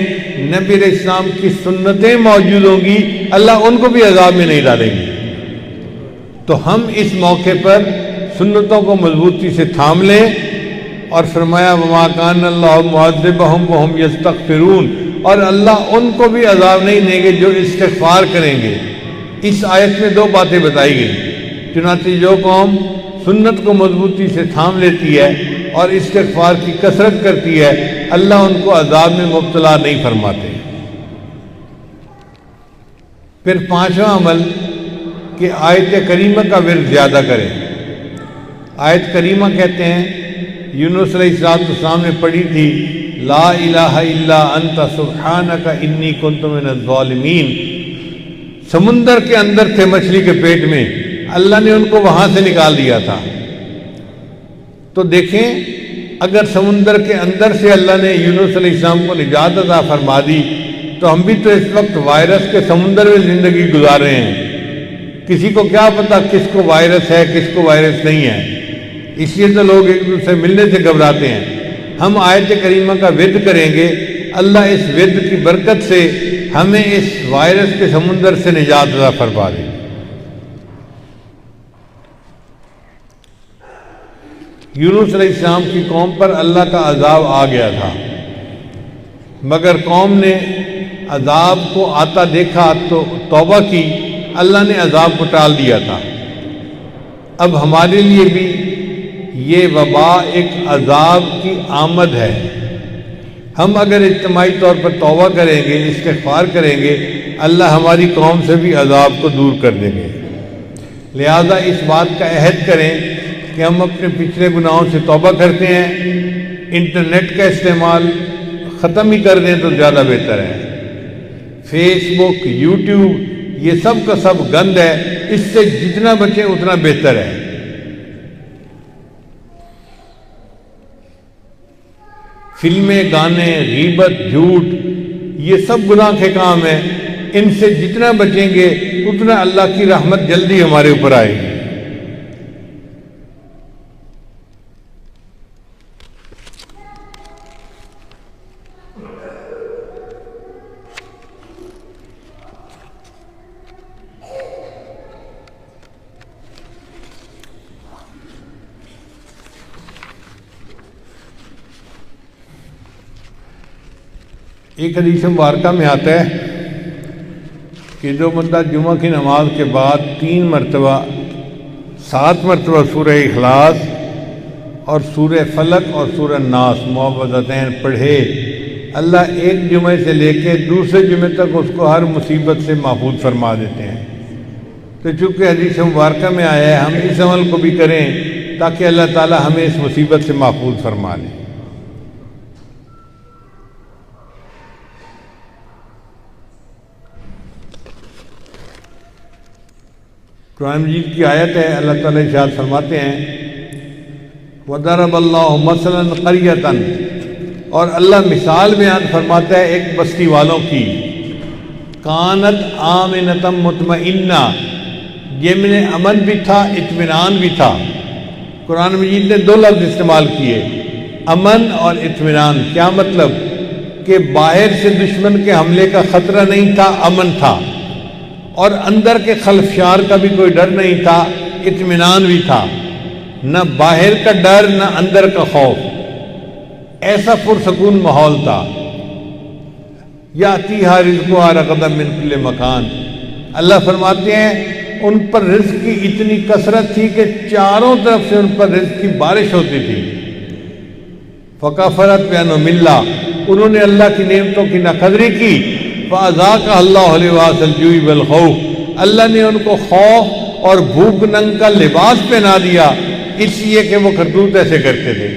نبی علیہ السلام کی سنتیں موجود ہوں گی اللہ ان کو بھی عذاب میں نہیں ڈالیں گے۔ تو ہم اس موقع پر سنتوں کو مضبوطی سے تھام لیں، اور فرمایا وما کان اللہ معذبہم وہم یستغفرون، اور اللہ ان کو بھی عذاب نہیں دیں گے جو استغفار کریں گے۔ اس آیت میں 2 باتیں بتائی گئی، چنانچہ جو قوم سنت کو مضبوطی سے تھام لیتی ہے اور استغفار کی کثرت کرتی ہے اللہ ان کو عذاب میں مبتلا نہیں فرماتے۔ پھر 5واں عمل کہ آیت کریمہ کا ورد زیادہ کریں۔ آیت کریمہ کہتے ہیں یونس علیہ السلام نے پڑھی تھی لا الہ الا انت سبحانک انی کنت من الظالمین۔ سمندر کے اندر تھے مچھلی کے پیٹ میں، اللہ نے ان کو وہاں سے نکال دیا تھا۔ تو دیکھیں اگر سمندر کے اندر سے اللہ نے یونس علیہ السلام کو نجات عطا فرما دی تو ہم بھی تو اس وقت وائرس کے سمندر میں زندگی گزار رہے ہیں۔ کسی کو کیا پتا کس کو وائرس ہے کس کو وائرس نہیں ہے، اس لیے تو لوگ ایک دوسرے سے ملنے سے گھبراتے ہیں۔ ہم آیت کریمہ کا ورد کریں گے، اللہ اس ورد کی برکت سے ہمیں اس وائرس کے سمندر سے نجات عطا فرما دے۔ یونس علیہ السلام کی قوم پر اللہ کا عذاب آ گیا تھا، مگر قوم نے عذاب کو آتا دیکھا تو توبہ کی، اللہ نے عذاب کو ٹال دیا تھا۔ اب ہمارے لیے بھی یہ وبا ایک عذاب کی آمد ہے۔ ہم اگر اجتماعی طور پر توبہ کریں گے، استغفار کریں گے، اللہ ہماری قوم سے بھی عذاب کو دور کر دیں گے۔ لہذا اس بات کا عہد کریں کہ ہم اپنے پچھلے گناہوں سے توبہ کرتے ہیں، انٹرنیٹ کا استعمال ختم ہی کر دیں تو زیادہ بہتر ہے۔ فیس بک، یوٹیوب، یہ سب کا سب گند ہے، اس سے جتنا بچیں اتنا بہتر ہے۔ فلمیں، گانے، غیبت، جھوٹ، یہ سب گناہ کے کام ہیں، ان سے جتنا بچیں گے اتنا اللہ کی رحمت جلدی ہمارے اوپر آئے گی۔ ایک حدیث مبارکہ میں آتا ہے کہ جو بندہ جمعہ کی نماز کے بعد 3 مرتبہ 7 مرتبہ سورہ اخلاص اور سورہ فلق اور سورہ ناس معوذتین پڑھے، اللہ ایک جمعے سے لے کے دوسرے جمعے تک اس کو ہر مصیبت سے محفوظ فرما دیتے ہیں۔ تو چونکہ حدیث مبارکہ میں آیا ہے، ہم اس عمل کو بھی کریں تاکہ اللہ تعالی ہمیں اس مصیبت سے محفوظ فرما لے۔ قرآن مجید کی آیت ہے، اللہ تعالیٰ ارشاد فرماتے ہیں وَضَرَبَ اللَّهُ مَثَلًا قَرْيَةً، اور اللہ مثال بیان فرماتا ہے ایک بستی والوں کی، کانت آمنۃ مطمئنہ، جن میں امن بھی تھا، اطمینان بھی تھا۔ قرآن مجید نے 2 لفظ استعمال کیے، امن اور اطمینان۔ کیا مطلب؟ کہ باہر سے دشمن کے حملے کا خطرہ نہیں تھا، امن تھا، اور اندر کے خلفشار کا بھی کوئی ڈر نہیں تھا، اطمینان بھی تھا، نہ باہر کا ڈر نہ اندر کا خوف، ایسا پرسکون ماحول تھا۔ یاتیہا رزقہا رغدا من کل مکان، اللہ فرماتے ہیں ان پر رزق کی اتنی کثرت تھی کہ چاروں طرف سے ان پر رزق کی بارش ہوتی تھی۔ فکفرت بانعم اللہ، انہوں نے اللہ کی نعمتوں کی ناقدری کی۔ فَأَذَاقَهَا اللَّهُ لِبَاسَ الْجُوعِ وَالْخَوْفِ، اللہ نے ان کو خوف اور بھوک ننگ کا لباس پہنا دیا، اس لیے کہ وہ کرتوت ایسے کرتے تھے۔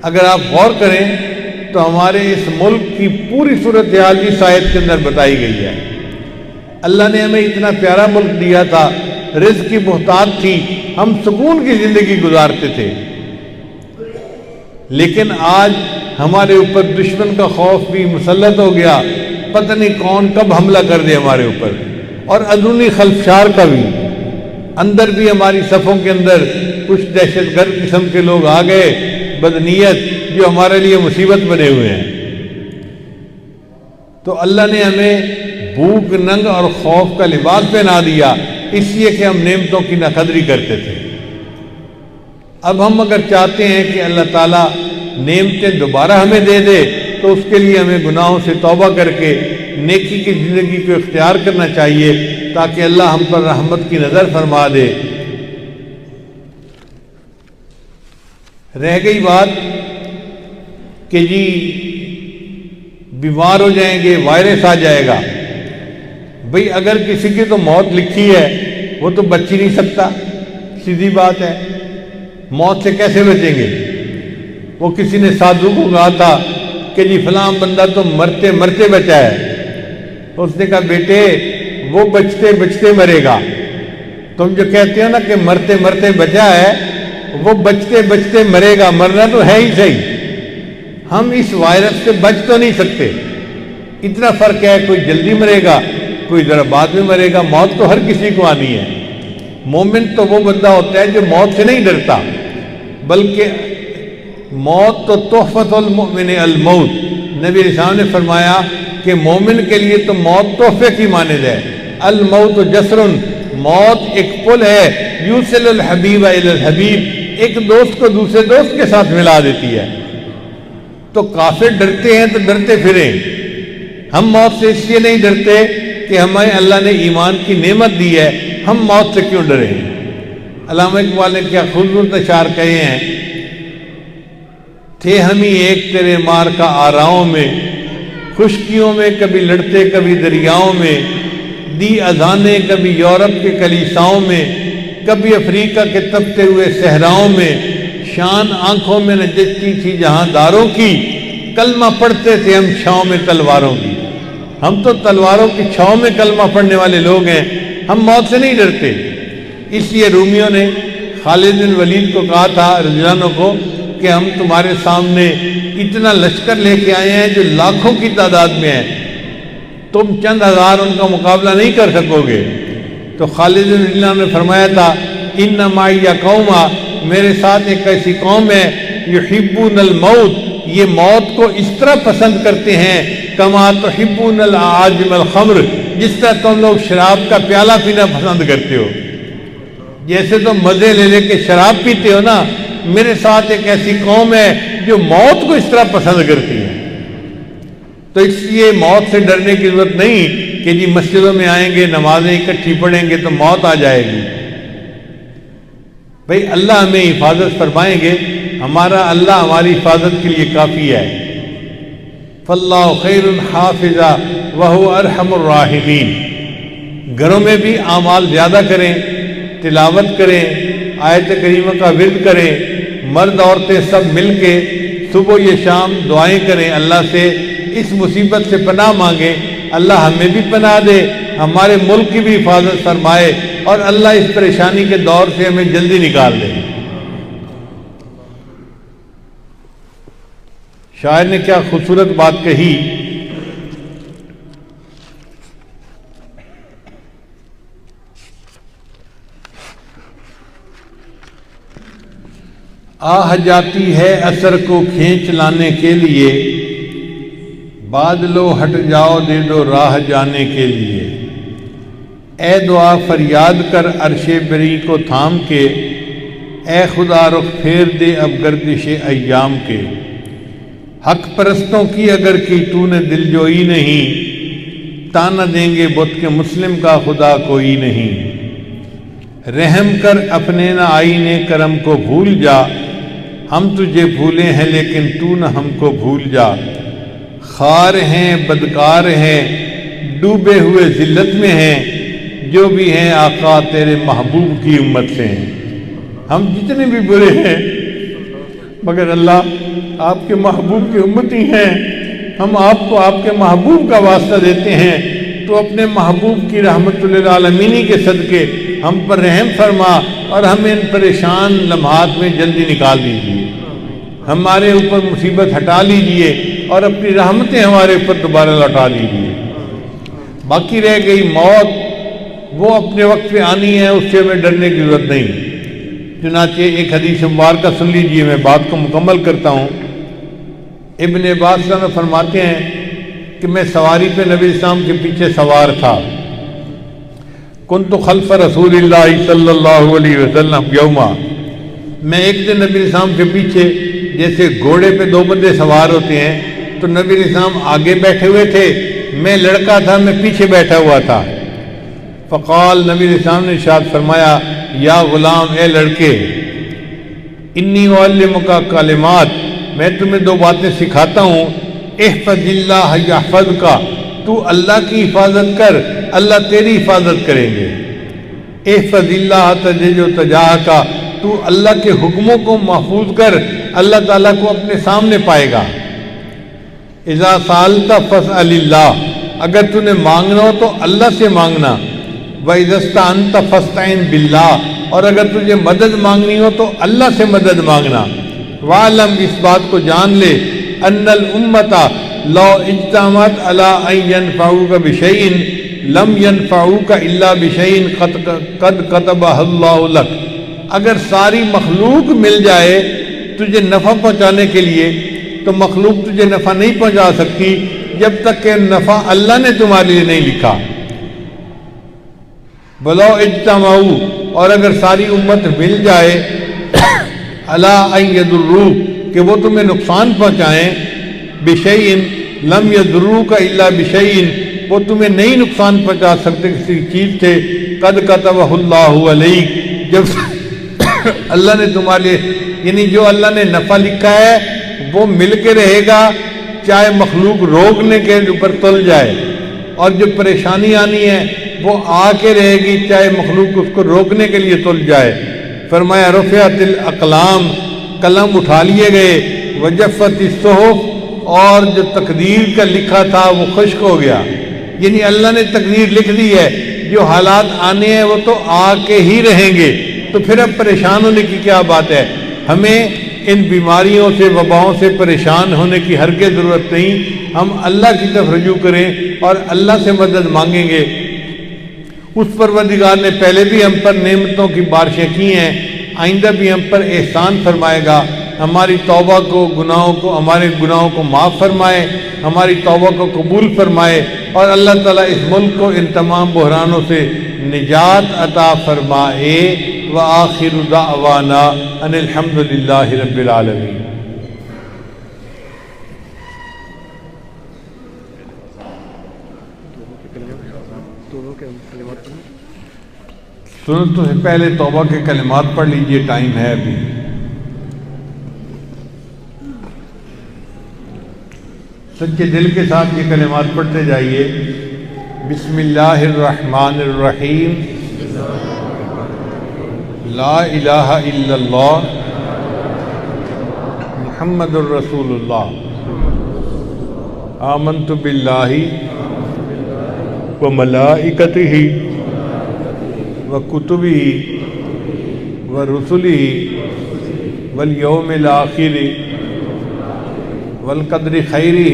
اگر آپ غور کریں تو ہمارے اس ملک کی پوری صورتحال اس آیت کے اندر بتائی گئی ہے۔ اللہ نے ہمیں اتنا پیارا ملک دیا تھا، رزق کی بہتات تھی، ہم سکون کی زندگی گزارتے تھے، لیکن آج ہمارے اوپر دشمن کا خوف بھی مسلط ہو گیا، پتہ نہیں کون کب حملہ کر دے ہمارے اوپر، اور اندرونی خلفشار کا بھی، اندر بھی ہماری صفوں کے اندر کچھ دہشت گرد قسم کے لوگ آ گئے، بدنیت، جو ہمارے لیے مصیبت بنے ہوئے ہیں۔ تو اللہ نے ہمیں بھوک ننگ اور خوف کا لباس پہنا دیا، اس لیے کہ ہم نعمتوں کی ناقدری کرتے تھے۔ اب ہم اگر چاہتے ہیں کہ اللہ تعالیٰ نعمتیں دوبارہ ہمیں دے دے تو اس کے لیے ہمیں گناہوں سے توبہ کر کے نیکی کی زندگی کو اختیار کرنا چاہیے تاکہ اللہ ہم پر رحمت کی نظر فرما دے۔ رہ گئی بات کہ جی بیمار ہو جائیں گے، وائرس آ جائے گا۔ بھئی اگر کسی کی تو موت لکھی ہے وہ تو بچ ہی نہیں سکتا، سیدھی بات ہے، موت سے کیسے بچیں گے؟ وہ کسی نے سادھو کو کہا تھا کہ جی فلاں بندہ تو مرتے مرتے بچا ہے، اس نے کہا بیٹے وہ بچتے بچتے مرے گا، تم جو کہتے ہو نا کہ مرتے مرتے بچا ہے، وہ بچتے بچتے مرے گا، مرنا تو ہے ہی صحیح، ہم اس وائرس سے بچ تو نہیں سکتے، اتنا فرق ہے، کوئی جلدی مرے گا، کوئی ذرا بعد میں مرے گا، موت تو ہر کسی کو آنی ہے۔ مومن تو وہ بندہ ہوتا ہے جو موت سے نہیں ڈرتا، بلکہ موت تو تحفۃ المؤمن الموت، نبی علیہ السلام نے فرمایا کہ مومن کے لیے تو موت تحفے کی مانند ہے۔ الموت جسر، موت ایک پل ہے، یوصل الحبیب الی الحبیب، ایک دوست کو دوسرے دوست کے ساتھ ملا دیتی ہے۔ تو کافر ڈرتے ہیں تو ڈرتے پھریں، ہم موت سے اس لیے نہیں ڈرتے کہ ہمیں اللہ نے ایمان کی نعمت دی ہے، ہم موت سے کیوں ڈریں؟ علامہ اقبال نے کیا خوبصورت اشعار کہے ہیں، تھے ہم ہی ایک تیرے مار کا آراؤں میں، خشکیوں میں کبھی لڑتے کبھی دریاؤں میں، دی اذانیں کبھی یورپ کے کلیساؤں میں، کبھی افریقہ کے تپتے ہوئے صحراؤں میں، شان آنکھوں میں نجتی تھی جہاں داروں کی، کلمہ پڑھتے تھے ہم چھاؤں میں تلواروں کی۔ ہم تو تلواروں کی چھاؤں میں کلمہ پڑھنے والے لوگ ہیں، ہم موت سے نہیں ڈرتے۔ اس لیے رومیوں نے خالد بن ولید کو کہا تھا رضی اللہ عنہ کو کہ ہم تمہارے سامنے اتنا لشکر لے کے آئے ہیں جو لاکھوں کی تعداد میں ہے، تم چند ہزار ان کا مقابلہ نہیں کر سکو گے۔ تو خالد بن ولید نے فرمایا تھا ان معی قوما، میرے ساتھ ایک ایسی قوم ہے یحبون الموت، یہ موت کو اس طرح پسند کرتے ہیں کما تحبون الاعاجم الخمر، جس طرح تم لوگ شراب کا پیالہ پینا پسند کرتے ہو، جیسے تم مزے لے لے کے شراب پیتے ہو نا، میرے ساتھ ایک ایسی قوم ہے جو موت کو اس طرح پسند کرتی ہے۔ تو اس لیے موت سے ڈرنے کی ضرورت نہیں کہ جی مسجدوں میں آئیں گے نمازیں اکٹھی پڑھیں گے تو موت آ جائے گی۔ بھئی اللہ ہمیں حفاظت فرمائیں گے، ہمارا اللہ ہماری حفاظت کے لیے کافی ہے۔ فاللہ خیر حافظا وہو ارحم الراحمین۔ گھروں میں بھی اعمال زیادہ کریں، تلاوت کریں، آیت کریمہ کا ورد کریں، مرد عورتیں سب مل کے صبح یہ شام دعائیں کریں، اللہ سے اس مصیبت سے پناہ مانگیں، اللہ ہمیں بھی پناہ دے، ہمارے ملک کی بھی حفاظت فرمائے، اور اللہ اس پریشانی کے دور سے ہمیں جلدی نکال دے۔ شاعر نے کیا خوبصورت بات کہی، آہ جاتی ہے اثر کو کھینچ لانے کے لیے، بادلو ہٹ جاؤ دے دو راہ جانے کے لیے، اے دعا فریاد کر عرش بری کو تھام کے، اے خدا رخ پھیر دے اب گردش ایام کے، حق پرستوں کی اگر کی تو نے دل جوئی نہیں، تانا دیں گے بت کے مسلم کا خدا کوئی نہیں، رحم کر اپنے نہ آئینے کرم کو بھول جا، ہم تجھے بھولے ہیں لیکن تو نہ ہم کو بھول جا، خار ہیں بدکار ہیں ڈوبے ہوئے ذلت میں ہیں، جو بھی ہیں آقا تیرے محبوب کی امت سے ہیں۔ ہم جتنے بھی برے ہیں مگر اللہ آپ کے محبوب کی امتی ہیں، ہم آپ کو آپ کے محبوب کا واسطہ دیتے ہیں، تو اپنے محبوب کی رحمت للعالمین کے صدقے ہم پر رحم فرما اور ہمیں ان پریشان لمحات میں جلدی نکال دیجیے، ہمارے اوپر مصیبت ہٹا لیجیے اور اپنی رحمتیں ہمارے اوپر دوبارہ لوٹا دیجیے۔ باقی رہ گئی موت، وہ اپنے وقت پہ آنی ہے، اس سے ہمیں ڈرنے کی ضرورت نہیں۔ چنانچہ ایک حدیث مبارکہ سن لیجیے، میں بات کو مکمل کرتا ہوں۔ ابن عباس میں فرماتے ہیں کہ میں سواری پہ نبی اسلام کے پیچھے سوار تھا، کنت خلف رسول اللہ صلی اللہ علیہ وسلم یوما، میں ایک دن نبی اسلام کے پیچھے، جیسے گھوڑے پہ دو بندے سوار ہوتے ہیں تو نبی اسلام آگے بیٹھے ہوئے تھے، میں لڑکا تھا، میں پیچھے بیٹھا ہوا تھا۔ فقال، نبی اسلام نے ارشاد فرمایا، یا غلام، اے لڑکے، انی اعلمک کلمات، میں تمہیں دو باتیں سکھاتا ہوں، احفظ اللہ یحفظک، تو اللہ کی حفاظت کر، اللہ تیری حفاظت کریں گے۔ احفظ اللہ تجد تجاہک، تو اللہ کے حکموں کو محفوظ کر، اللہ تعالیٰ کو اپنے سامنے پائے گا۔ اذا سألت فاسأل اللہ، اگر تو نے مانگنا ہو تو اللہ سے مانگنا۔ وَإِذَا اسْتَعَنْتَ فَاسْتَعِنْ بِاللَّهِ، اور اگر تجھے مدد مانگنی ہو تو اللہ سے مدد مانگنا۔ وَعْلَمْ، اس بات کو جان لے، أَنَّ الْأُمَّةَ لَوْ اجْتَمَعَتْ عَلَىٰ أَن يَنْفَعُوكَ بِشَيْءٍ لَمْ يَنْفَعُوكَ إِلَّا بِشَيْءٍ قَدْ كَتَبَهُ اللَّهُ لَكَ، اگر ساری مخلوق مل جائے تجھے نفع پہنچانے کے لیے تو مخلوق تجھے نفع نہیں پہنچا سکتی جب تک کہ نفع اللہ نے تمہارے لیے نہیں لکھا۔ بلو اجتمعوا، اور اگر ساری امت مل جائے الا ان یضروک، کہ وہ تمہیں نقصان پہنچائیں، بشیء لم یضروک الا بشیء، وہ تمہیں نہیں نقصان پہنچا سکتے کسی چیز سے، قد کتبہ اللہ علیک، جب اللہ نے تمہارے لیے، یعنی جو اللہ نے نفع لکھا ہے وہ مل کے رہے گا، چاہے مخلوق روکنے کے اوپر تل جائے، اور جو پریشانی آنی ہے وہ آ کے رہے گی چاہے مخلوق اس کو روکنے کے لیے تل جائے۔ فرمایا رفعت الاقلام، قلم اٹھا لیے گئے، وجفت الصحف، اور جو تقدیر کا لکھا تھا وہ خشک ہو گیا، یعنی اللہ نے تقدیر لکھ دی ہے، جو حالات آنے ہیں وہ تو آ کے ہی رہیں گے، تو پھر اب پریشان ہونے کی کیا بات ہے؟ ہمیں ان بیماریوں سے، وباؤں سے پریشان ہونے کی ہرگز ضرورت نہیں، ہم اللہ کی طرف رجوع کریں اور اللہ سے مدد مانگیں گے۔ اس پروردگار نے پہلے بھی ہم پر نعمتوں کی بارشیں کی ہیں، آئندہ بھی ہم پر احسان فرمائے گا، ہماری توبہ کو، گناہوں کو، ہمارے گناہوں کو معاف فرمائے، ہماری توبہ کو قبول فرمائے، اور اللہ تعالیٰ اس ملک کو ان تمام بحرانوں سے نجات عطا فرمائے۔ وآخر دعوانا ان الحمد للہ رب العالمین۔ سنتوں سے پہلے توبہ کے کلمات پڑھ لیجئے، ٹائم ہے ابھی۔ سچے دل کے ساتھ یہ کلمات پڑھتے جائیے۔ بسم اللہ الرحمن الرحیم، لا الہ الا اللہ محمد الرسول اللہ، آمنت باللہ وملائکتہ وکتبہ ورسلہ والیوم الآخر والقدر خیرہ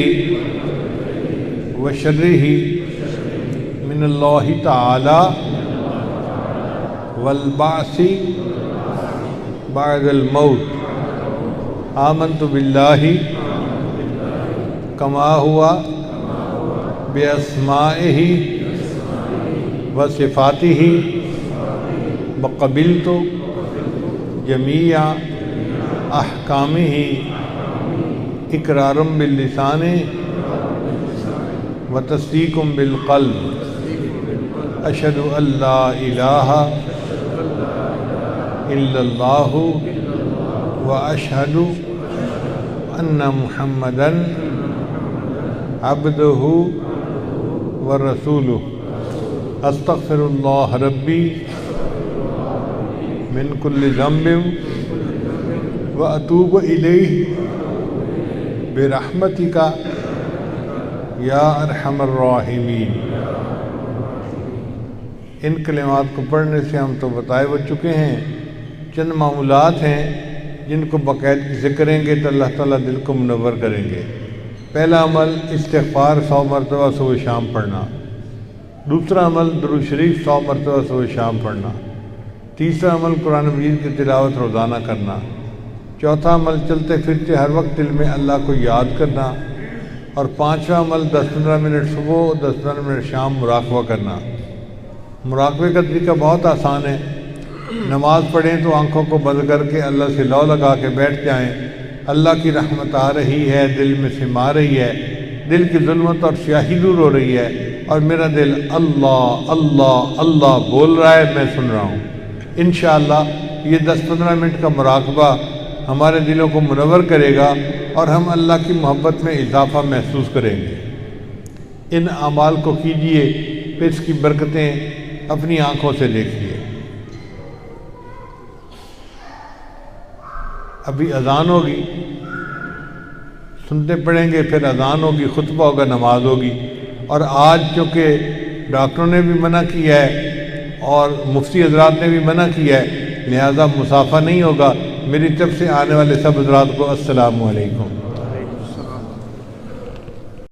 وشرہ من اللہ تعالی والبعث بعد الموت، آمنت باللہ کما ہوا باسمائہ وصفاتہ وقبلت جمیع احکامہ اقرار باللسان وتصدیق بالقلب، اشہد ان لا الہ الا اللہ واشہد ان محمدا عبدہ ورسولہ، استغفر اللہ ربی من کل ذنب واتوب الیہ برحمتک یا ارحم الراحمین۔ ان کلمات کو پڑھنے سے ہم تو بتائے ہو چکے ہیں، چند معمولات ہیں جن کو باقاعدگی سے کریں گے تو اللہ تعالیٰ دل کو منور کریں گے۔ پہلا عمل استغفار 100 مرتبہ صبح شام پڑھنا، دوسرا عمل درود شریف 100 مرتبہ صبح شام پڑھنا، تیسرا عمل قرآن مجید کی تلاوت روزانہ کرنا، چوتھا عمل چلتے پھرتے ہر وقت دل میں اللہ کو یاد کرنا، اور پانچواں عمل 10-15 منٹ صبح 10-15 منٹ شام مراقبہ کرنا۔ مراقبے کا طریقہ بہت آسان ہے، نماز پڑھیں تو آنکھوں کو بند کر کے اللہ سے لو لگا کے بیٹھ جائیں، اللہ کی رحمت آ رہی ہے، دل میں سما رہی ہے، دل کی ظلمت اور سیاہی دور ہو رہی ہے، اور میرا دل اللہ اللہ اللہ بول رہا ہے، میں سن رہا ہوں۔ انشاءاللہ یہ 10-15 منٹ کا مراقبہ ہمارے دلوں کو منور کرے گا، اور ہم اللہ کی محبت میں اضافہ محسوس کریں گے۔ ان اعمال کو کیجئے، پھر اس کی برکتیں اپنی آنکھوں سے دیکھیے۔ ابھی اذان ہوگی، سنتے پڑھیں گے، پھر اذان ہوگی، خطبہ ہوگا، نماز ہوگی۔ اور آج چونکہ ڈاکٹروں نے بھی منع کیا ہے اور مفتی حضرات نے بھی منع کیا ہے، لہذا مسافہ نہیں ہوگا۔ میری طرف سے آنے والے سب حضرات کو السلام علیکم۔